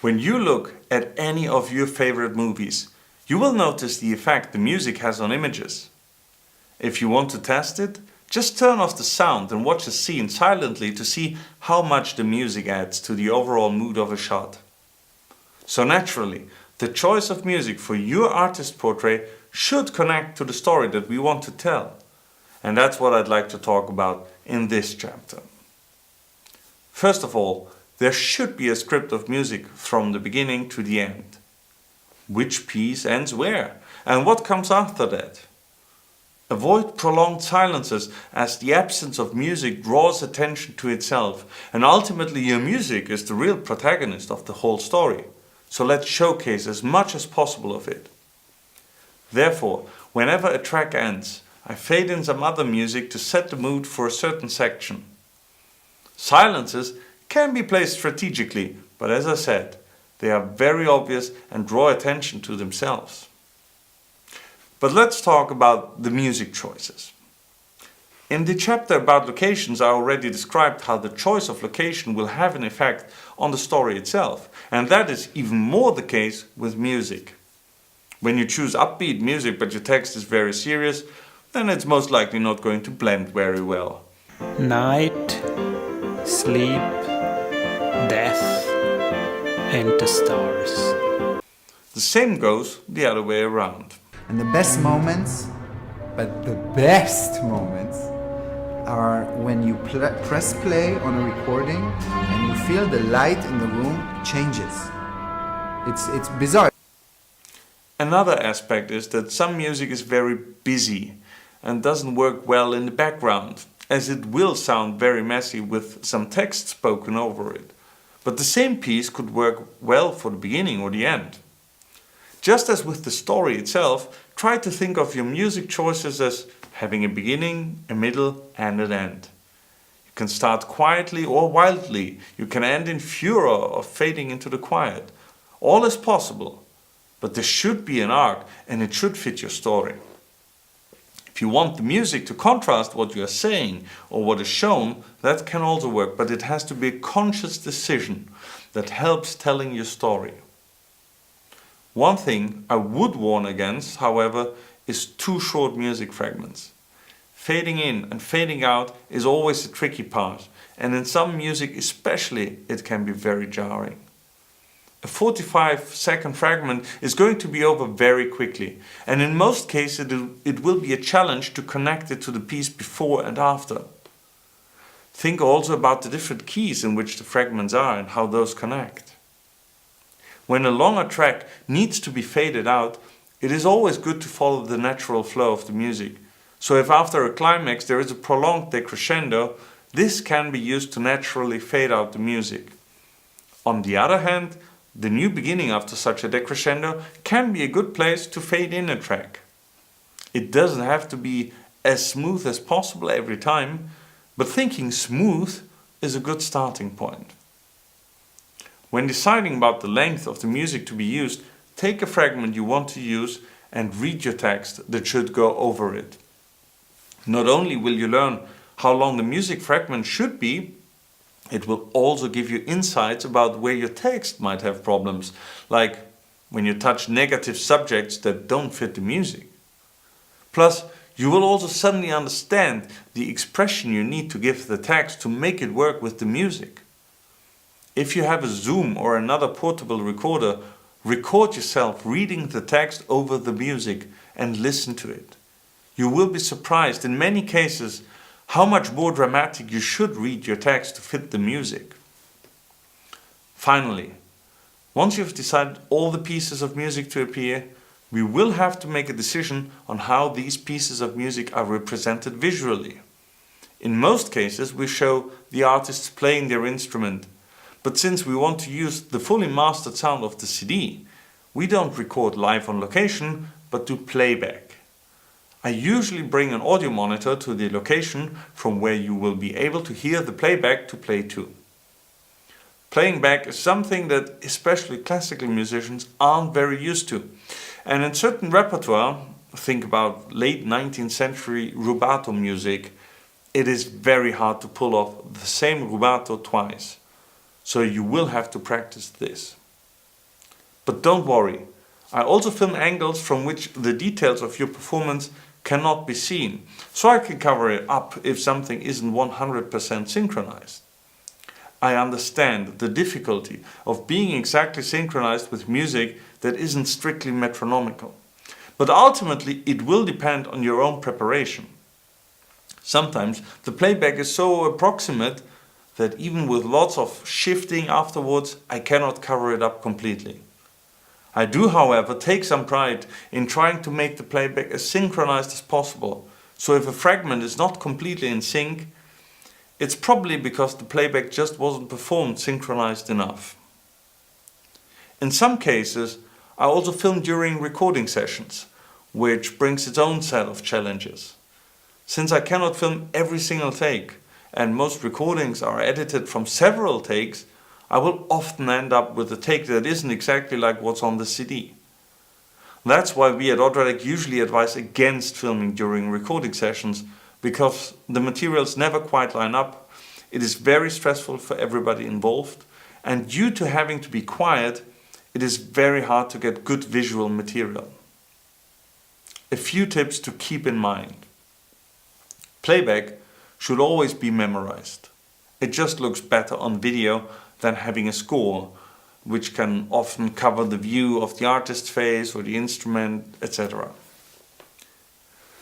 When you look at any of your favorite movies, you will notice the effect the music has on images. If you want to test it, just turn off the sound and watch a scene silently to see how much the music adds to the overall mood of a shot. So naturally, the choice of music for your artist portrait should connect to the story that we want to tell. And that's what I'd like to talk about in this chapter. First of all, there should be a script of music from the beginning to the end. Which piece ends where? And what comes after that? Avoid prolonged silences, as the absence of music draws attention to itself, and ultimately your music is the real protagonist of the whole story. So let's showcase as much as possible of it. Therefore, whenever a track ends, I fade in some other music to set the mood for a certain section. Silences can be placed strategically, but as I said, they are very obvious and draw attention to themselves. But let's talk about the music choices. In the chapter about locations, I already described how the choice of location will have an effect on the story itself, and that is even more the case with music. When you choose upbeat music but your text is very serious, then it's most likely not going to blend very well. Night, sleep, death, and the stars. The same goes the other way around. And the best moments, but the best moments, are when you press play on a recording and you feel the light in the room changes. It's bizarre. Another aspect is that some music is very busy and doesn't work well in the background, as it will sound very messy with some text spoken over it. But the same piece could work well for the beginning or the end. Just as with the story itself, try to think of your music choices as having a beginning, a middle and an end. You can start quietly or wildly. You can end in furor or fading into the quiet. All is possible, but there should be an arc and it should fit your story. If you want the music to contrast what you are saying or what is shown, that can also work, but it has to be a conscious decision that helps telling your story. One thing I would warn against, however, is too short music fragments. Fading in and fading out is always the tricky part, and in some music especially it can be very jarring. A 45-second fragment is going to be over very quickly, and in most cases it will be a challenge to connect it to the piece before and after. Think also about the different keys in which the fragments are and how those connect. When a longer track needs to be faded out, it is always good to follow the natural flow of the music. So if after a climax there is a prolonged decrescendo, this can be used to naturally fade out the music. On the other hand, the new beginning after such a decrescendo can be a good place to fade in a track. It doesn't have to be as smooth as possible every time, but thinking smooth is a good starting point. When deciding about the length of the music to be used, take a fragment you want to use and read your text that should go over it. Not only will you learn how long the music fragment should be, it will also give you insights about where your text might have problems, like when you touch negative subjects that don't fit the music. Plus, you will also suddenly understand the expression you need to give the text to make it work with the music. If you have a Zoom or another portable recorder, record yourself reading the text over the music and listen to it. You will be surprised in many cases how much more dramatic you should read your text to fit the music. Finally, once you've decided all the pieces of music to appear, we will have to make a decision on how these pieces of music are represented visually. In most cases, we show the artists playing their instrument, but since we want to use the fully mastered sound of the CD, we don't record live on location, but do playback. I usually bring an audio monitor to the location from where you will be able to hear the playback to play to. Playing back is something that especially classical musicians aren't very used to. And in certain repertoire, think about late 19th century rubato music, it is very hard to pull off the same rubato twice. So you will have to practice this. But don't worry, I also film angles from which the details of your performance cannot be seen, so I can cover it up if something isn't 100% synchronized. I understand the difficulty of being exactly synchronized with music that isn't strictly metronomical, but ultimately it will depend on your own preparation. Sometimes the playback is so approximate that even with lots of shifting afterwards, I cannot cover it up completely. I do, however, take some pride in trying to make the playback as synchronized as possible, so if a fragment is not completely in sync, it's probably because the playback just wasn't performed synchronized enough. In some cases, I also film during recording sessions, which brings its own set of challenges. Since I cannot film every single take, and most recordings are edited from several takes, I will often end up with a take that isn't exactly like what's on the CD. That's why we at Odradek usually advise against filming during recording sessions, because the materials never quite line up, it is very stressful for everybody involved, and due to having to be quiet, it is very hard to get good visual material. A few tips to keep in mind. Playback should always be memorized. It just looks better on video than having a score, which can often cover the view of the artist's face or the instrument, etc.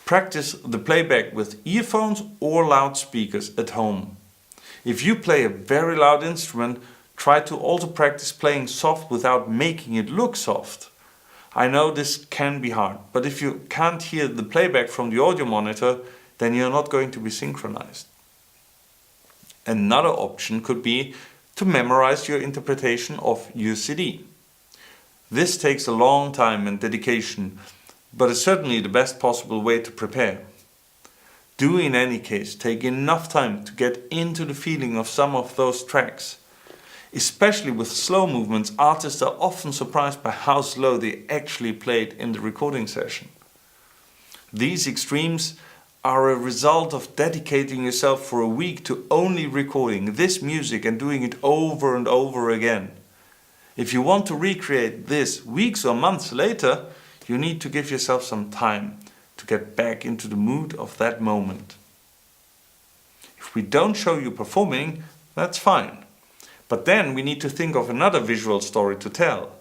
Practice the playback with earphones or loudspeakers at home. If you play a very loud instrument, try to also practice playing soft without making it look soft. I know this can be hard, but if you can't hear the playback from the audio monitor, then you're not going to be synchronized. Another option could be to memorize your interpretation of your CD. This takes a long time and dedication, but is certainly the best possible way to prepare. Do in any case take enough time to get into the feeling of some of those tracks. Especially with slow movements, artists are often surprised by how slow they actually played in the recording session. These extremes are a result of dedicating yourself for a week to only recording this music and doing it over and over again. If you want to recreate this weeks or months later, you need to give yourself some time to get back into the mood of that moment. If we don't show you performing, that's fine. But then we need to think of another visual story to tell.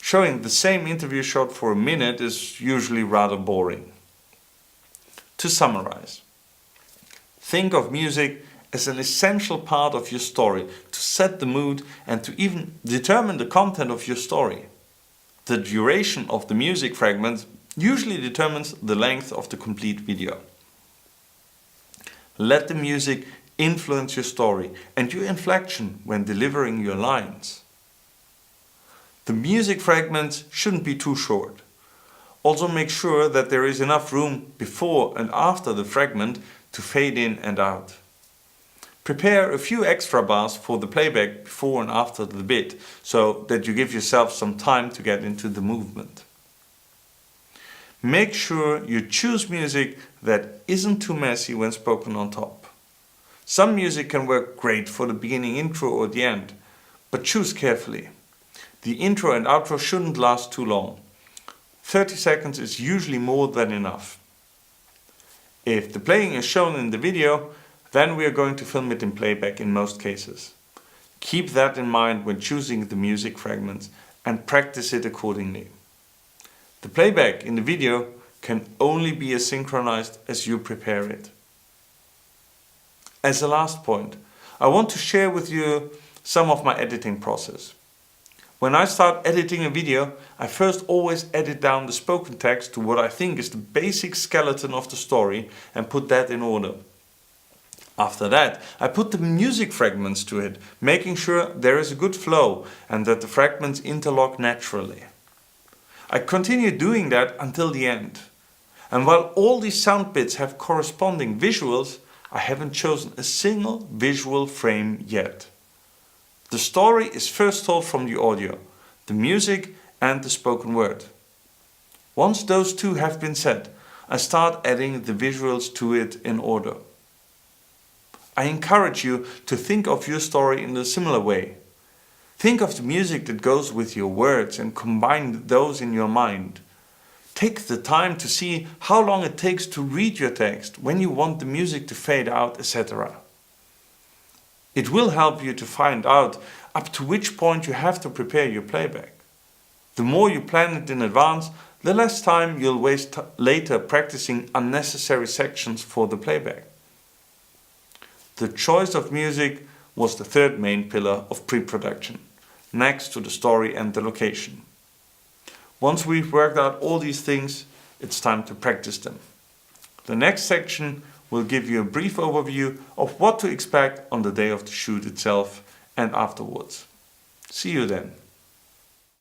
Showing the same interview shot for a minute is usually rather boring. To summarize, think of music as an essential part of your story to set the mood and to even determine the content of your story. The duration of the music fragment usually determines the length of the complete video. Let the music influence your story and your inflection when delivering your lines. The music fragments shouldn't be too short. Also make sure that there is enough room before and after the fragment to fade in and out. Prepare a few extra bars for the playback before and after the bit, so that you give yourself some time to get into the movement. Make sure you choose music that isn't too messy when spoken on top. Some music can work great for the beginning intro or the end, but choose carefully. The intro and outro shouldn't last too long. 30 seconds is usually more than enough. If the playing is shown in the video, then we are going to film it in playback in most cases. Keep that in mind when choosing the music fragments and practice it accordingly. The playback in the video can only be as synchronized as you prepare it. As a last point, I want to share with you some of my editing process. When I start editing a video, I first always edit down the spoken text to what I think is the basic skeleton of the story and put that in order. After that, I put the music fragments to it, making sure there is a good flow and that the fragments interlock naturally. I continue doing that until the end. And while all these sound bits have corresponding visuals, I haven't chosen a single visual frame yet. The story is first told from the audio, the music and the spoken word. Once those two have been said, I start adding the visuals to it in order. I encourage you to think of your story in a similar way. Think of the music that goes with your words and combine those in your mind. Take the time to see how long it takes to read your text, when you want the music to fade out, etc. It will help you to find out up to which point you have to prepare your playback. The more you plan it in advance, the less time you'll waste later practicing unnecessary sections for the playback. The choice of music was the third main pillar of pre-production, next to the story and the location. Once we've worked out all these things, it's time to practice them. The next section will give you a brief overview of what to expect on the day of the shoot itself and afterwards. See you then.